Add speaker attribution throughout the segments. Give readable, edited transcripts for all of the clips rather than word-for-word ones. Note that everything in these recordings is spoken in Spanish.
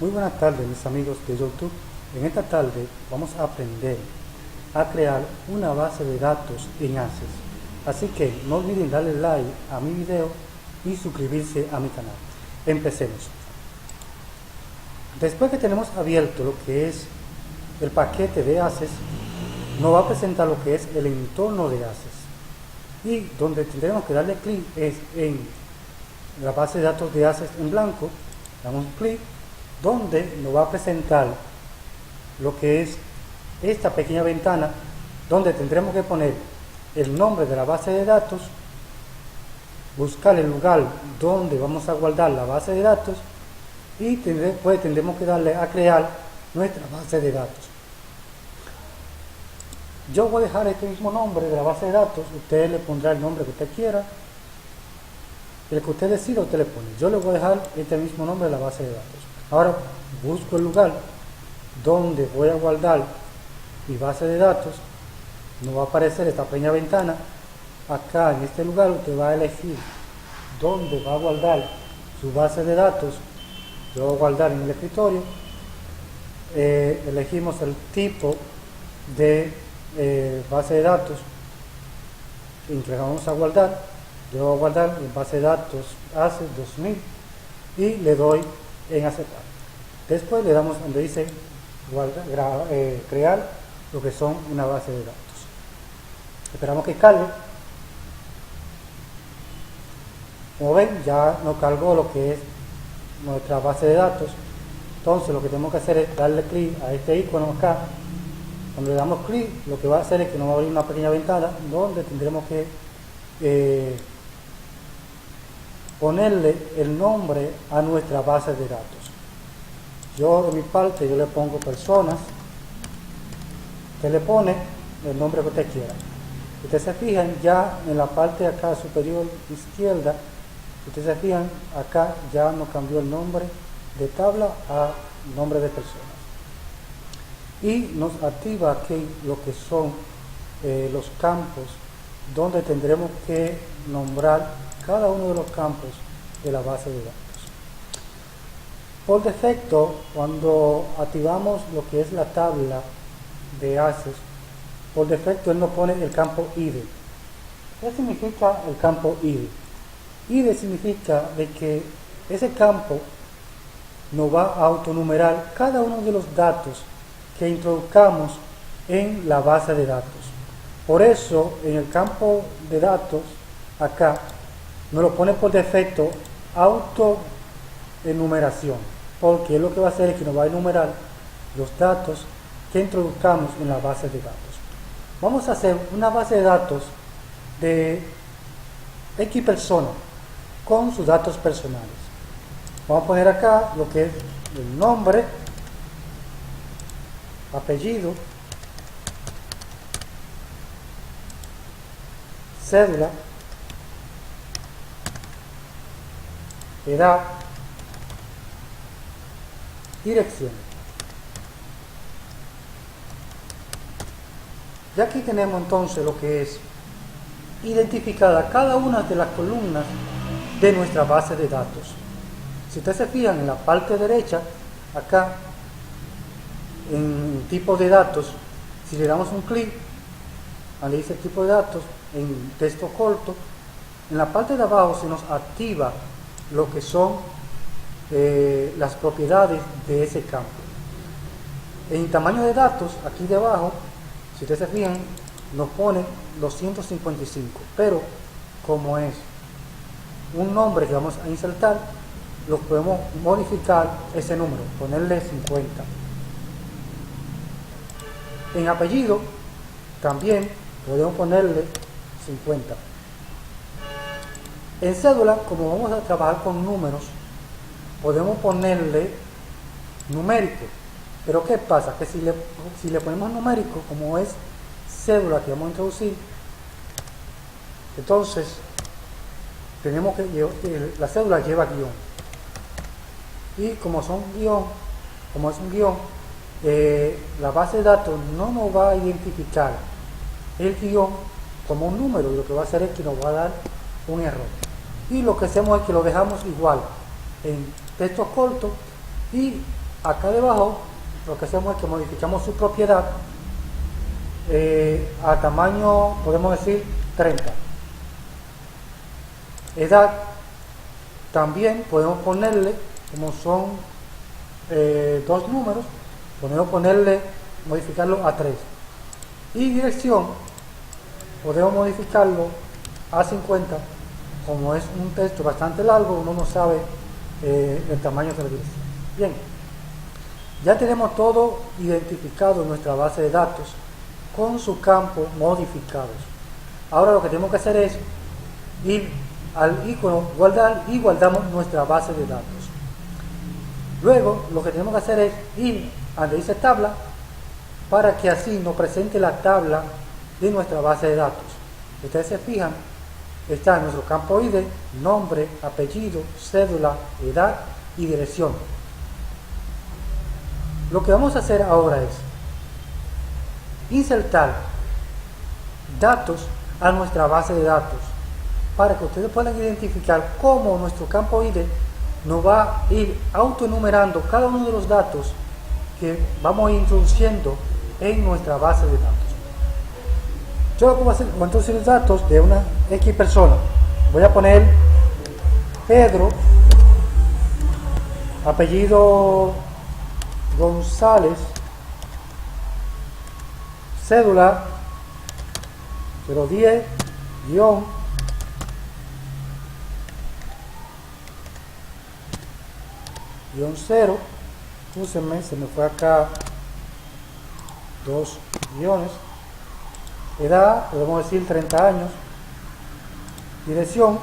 Speaker 1: Muy buenas tardes, mis amigos de YouTube. En esta tarde vamos a aprender a crear una base de datos en Access. Así que no olviden darle like a mi video y suscribirse a mi canal. Empecemos. Después que tenemos abierto lo que es el paquete de Access, nos va a presentar lo que es el entorno de Access. Y donde tendremos que darle clic es en la base de datos de Access en blanco. Damos clic donde nos va a presentar lo que es esta pequeña ventana donde tendremos que poner el nombre de la base de datos, buscar el lugar donde vamos a guardar la base de datos y después tendremos que darle a crear nuestra base de datos. Yo voy a dejar este mismo nombre de la base de datos, usted le pondrá el nombre que usted quiera, el que usted decida usted le pone. Yo le voy a dejar este mismo nombre de la base de datos. Ahora busco el lugar donde voy a guardar mi base de datos. Nos va a aparecer esta pequeña ventana. Acá en este lugar usted va a elegir dónde va a guardar su base de datos. Yo voy a guardar en el escritorio. Elegimos el tipo de base de datos en que vamos a guardar. Yo voy a guardar en base de datos Access 2000 y le doy en aceptar. Después le damos donde dice crear lo que son una base de datos. Esperamos que cargue. Como ven, ya nos cargó lo que es nuestra base de datos. Entonces lo que tenemos que hacer es darle clic a este icono acá. Cuando le damos clic, lo que va a hacer es que nos va a abrir una pequeña ventana donde tendremos que ponerle el nombre a nuestra base de datos. Yo de mi parte, yo le pongo personas. Usted le pone el nombre que usted quiera. Ustedes se fijan ya en la parte de acá superior izquierda, ustedes se fijan acá ya nos cambió el nombre de tabla a nombre de personas. Y nos activa aquí lo que son los campos donde tendremos que nombrar cada uno de los campos de la base de datos. Por defecto, cuando activamos lo que es la tabla de Access, por defecto él nos pone el campo ID. ¿Qué significa el campo ID? ID significa de que ese campo nos va a autonumerar cada uno de los datos que introduzcamos en la base de datos. Por eso, en el campo de datos, acá, nos lo pone por defecto autoenumeración, porque es lo que va a hacer es que nos va a enumerar los datos que introduzcamos en la base de datos. Vamos a hacer una base de datos de X persona con sus datos personales. Vamos a poner acá lo que es el nombre, apellido, cédula, edad, dirección. Y aquí tenemos entonces lo que es identificada cada una de las columnas de nuestra base de datos. Si ustedes se fijan en la parte derecha, acá en tipo de datos, si le damos un clic, donde dice tipo de datos, en texto corto, en la parte de abajo se nos activa lo que son las propiedades de ese campo. En tamaño de datos, aquí debajo, si ustedes se fijan, nos pone 255, pero como es un nombre que vamos a insertar, lo podemos modificar ese número, ponerle 50. En apellido, también podemos ponerle 50. En cédula, como vamos a trabajar con números, podemos ponerle numérico. Pero ¿qué pasa? Que si le ponemos numérico, como es cédula que vamos a introducir, entonces tenemos que la cédula lleva guión. Y como es un guión, la base de datos no nos va a identificar el guión como un número, y lo que va a hacer es que nos va a dar un error. Y lo que hacemos es que lo dejamos igual en texto corto y acá debajo lo que hacemos es que modificamos su propiedad a tamaño, podemos decir 30. Edad también podemos ponerle, como son dos números, podemos modificarlo a 3. Y dirección podemos modificarlo a 50. Como es un texto bastante largo, uno no sabe el tamaño de la dirección. Bien, ya tenemos todo identificado en nuestra base de datos con sus campos modificados. Ahora lo que tenemos que hacer es ir al icono guardar y guardamos nuestra base de datos. Luego lo que tenemos que hacer es ir a donde dice tabla, para que así nos presente la tabla de nuestra base de datos. Ustedes se fijan, está en nuestro campo ID, nombre, apellido, cédula, edad y dirección. Lo que vamos a hacer ahora es insertar datos a nuestra base de datos para que ustedes puedan identificar cómo nuestro campo ID nos va a ir autoenumerando cada uno de los datos que vamos a ir introduciendo en nuestra base de datos. Yo lo que voy a hacer, voy a introducir los datos de una X persona. Voy a poner Pedro, apellido González, cédula 010 -0, úsenme, se me fue acá 2 guiones. Edad, podemos decir 30 años. Dirección,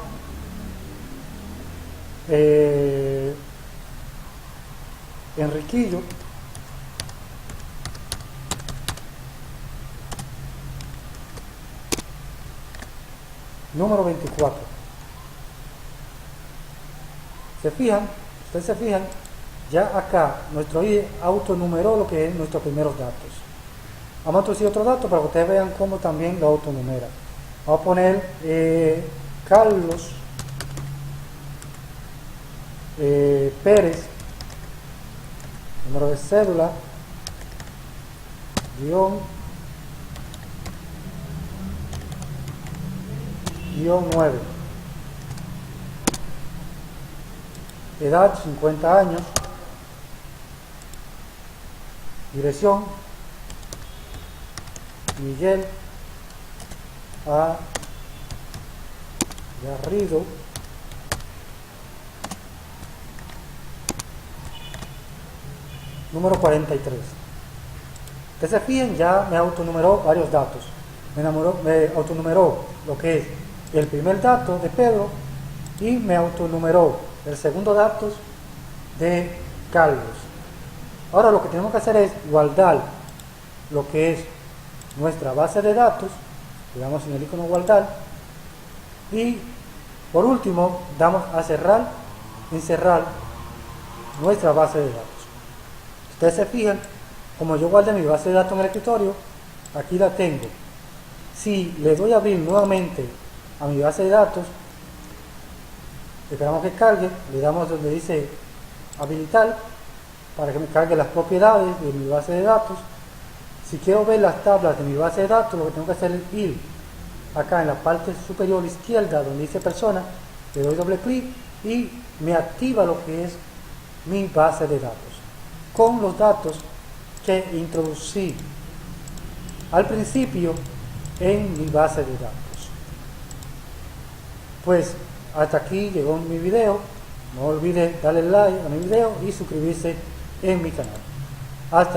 Speaker 1: Enriquillo. Número 24. Ustedes se fijan, ya acá nuestro ID autonumeró lo que es nuestros primeros datos. Vamos a introducir otro dato para que ustedes vean cómo también lo autonumera. Vamos a poner Carlos Pérez, número de cédula, guión 9. Edad 50 años. Dirección Miguel A. Garrido, número 43. Ustedes se fijen, ya me autonumeró varios datos. Me autonumeró lo que es el primer dato de Pedro y me autonumeró el segundo dato de Carlos. Ahora lo que tenemos que hacer es guardar lo que es nuestra base de datos. Le damos en el icono guardar y por último damos a encerrar nuestra base de datos. Ustedes se fijan, como yo guardé mi base de datos en el escritorio, aquí la tengo. Si le doy a abrir nuevamente a mi base de datos, esperamos que cargue, le damos donde dice habilitar para que me cargue las propiedades de mi base de datos. Si quiero ver las tablas de mi base de datos, lo que tengo que hacer es ir acá en la parte superior izquierda donde dice persona, le doy doble clic y me activa lo que es mi base de datos con los datos que introducí al principio en mi base de datos. Pues hasta aquí llegó mi video. No olvide darle like a mi video y suscribirse en mi canal. Hasta